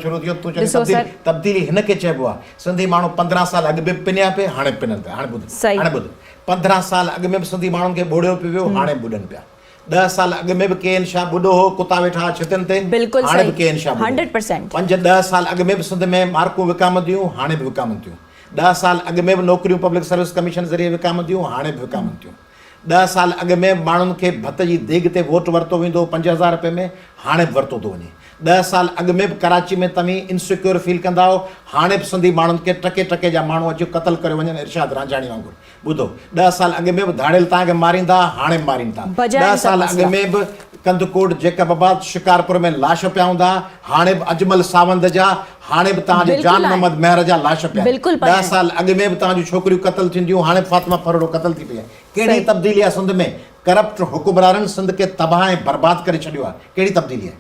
शुरू थियो तू चए तब्दीली हिनखे चइबो आहे। सिंधी माण्हू 15 साल अॻु बि पिनिया पिया, हाणे पिननि पिया। हाणे ॿुध 15 साल अॻु में बि सिंधी माण्हुनि खे ॿोड़ियो पियो वियो, हाणे ॿुॾनि पिया। 10 साल अॻु में बि के शाह ॿुॾो हो, कुता वेठा छितनि ते, हाणे बि के शाह 100%। 5-10 साल अॻु में बि सिंध में मार्कूं विकामंदियूं, हाणे बि विकामंदियूं। 10 साल अॻु में बि नौकरियूं पब्लिक सर्विस कमीशन ज़रिए विकामंदियूं, हाणे बि विकामंदियूं। 10 साल अॻु में माण्हुनि खे भत जी देॻ ते वोट वरितो वेंदो 5000 रुपए में, हाणे बि वरितो थो वञे। 10 साल अॻु में बि कराची में तव्हीं इनसिक्योर फील कंदा हो, हाणे बि सिंधी माण्हुनि खे टके टके जा माण्हू अची क़तल करे वञनि इरशाद रांझाणी वांगुरु। ॿुधो 10 साल अॻु में बि धाड़ियल तव्हांखे मारींदा, हाणे बि मारीनि था। 10 साल अॻु में बि कंदकोट जैकबाबाद शिकारपुर में लाश पिया हूंदा, हाणे बि अजमल सावंत जा, हाणे बि तव्हांजे जान मोहम्मद मेहर जा लाश पिया। 10 साल अॻु में बि तव्हांजूं छोकिरियूं क़तल थींदियूं, हाणे फातिमा फरोड़ो क़तल थी पई आहे। कहिड़ी तब्दीली आहे सिंध में? करप्ट हुकुमराननि सिंध खे तबाह ऐं बर्बाद करे छॾियो आहे। कहिड़ी तब्दीली आहे?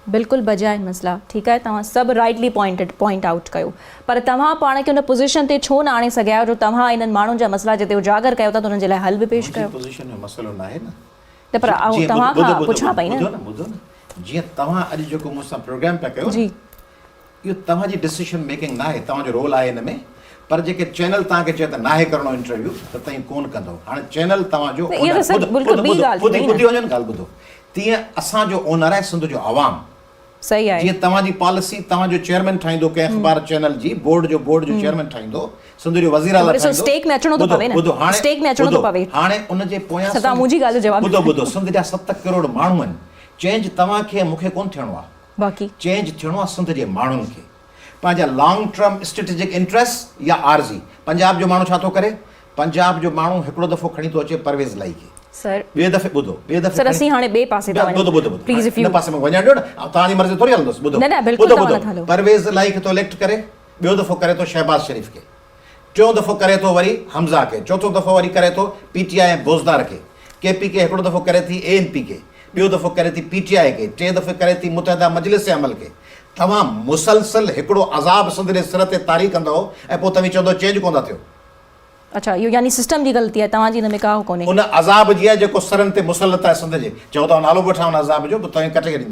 बिल्कुलु बजाय मसला। ठीकु आहे, तव्हां सभु राइटली पॉइंट आउट कयो, पर तव्हां पाण खे उन पोज़ीशन ते छो न आणे सघिया आहियो जो तव्हां इन्हनि माण्हुनि जा मसला जिते उजागर कयो था त उन्हनि जे लाइ हल बि पेश कयो। पोज़ीशन जो मसइलो न आहे न, त पर तव्हां खां पुछां पई न। ॿुधो न, जीअं तव्हां अॼु जेको मूंसां प्रोग्राम पिया कयो, जी इहो तव्हांजी डिसीशन मेकिंग न आहे, तव्हांजो रोल आहे हिन में। पर जेके चैनल तव्हांखे चए त नाहे करणो इंटरव्यू, त तव्हां कोन कंदो। हाणे चैनल तव्हांजो ॿुधी वञो न ॻाल्हि ॿुधो, तीअं असांजो ओनर आहे सिंध जो आवाम। सही आहे। जीअं तव्हांजी पॉलिसी तव्हांजो चेयरमैन ठाहींदो कंहिं अख़बार चैनल जी, बोर्ड जो चेयरमैन ठाहींदो, सिंध जो वज़ीर आला ठाहींदो। स्टेक में अचणो थो पवे न, स्टेक में अचणो थो पवे। हाणे उन जे पोयां तव्हां मुंहिंजी ॻाल्हि जो जवाब ॿुधो सिंध जा 7 करोड़ माण्हू आहिनि। चेंज तव्हांखे मूंखे कोन थियणो आहे, बाक़ी चेंज थियणो आहे सिंध जे माण्हुनि खे। पंहिंजा लॉन्ग टर्म स्ट्रेटेजिक इंट्रस्ट या आरज़ी। पंजाब जो माण्हू छा थो करे? पंजाब जो माण्हू हिकिड़ो दफ़ो खणी थो अचे परवेज़ लाई खे, सर ॿिए दफ़े ॿुधो सर असीं हाणे ॿिए पासे था वञूं। ॿुधो प्लीज़ इफ यू पासे में वञण ॾियो न, तव्हांजी मर्ज़ी थोरी हलंदुसि। ॿुधो न बिल्कुलु तव्हां नथा हलो। परवेज़ लाई खे थो इलेक्ट करे, ॿियो दफ़ो करे थो शहबाज शरीफ़ खे, टियों दफ़ो करे थो वरी हमज़ा खे, चौथों दफ़ो वरी करे थो PTI ऐं बोज़दार खे, KP खे हिकिड़ो दफ़ो करे थी ANP खे, ॿियो दफ़ो करे थी PTI खे, टे दफ़े करे थी मुतहदा मजलिस अमल खे। तव्हां मुसलसल हिकिड़ो अज़ाब सिंध जे सिर ते तारी कंदो ऐं पोइ तव्हां चवंदो चेंज कोन था थियो। अच्छा, इहो यानी सिस्टम जी ग़लती आहे, तव्हांजी हिन में का कोन्हे। उन अज़ाब जी आहे जेको सरनि ते मुसलत आहे सिंध जे। चओ था नालो बि वठां उन अज़ाब जो, पोइ तव्हां कटे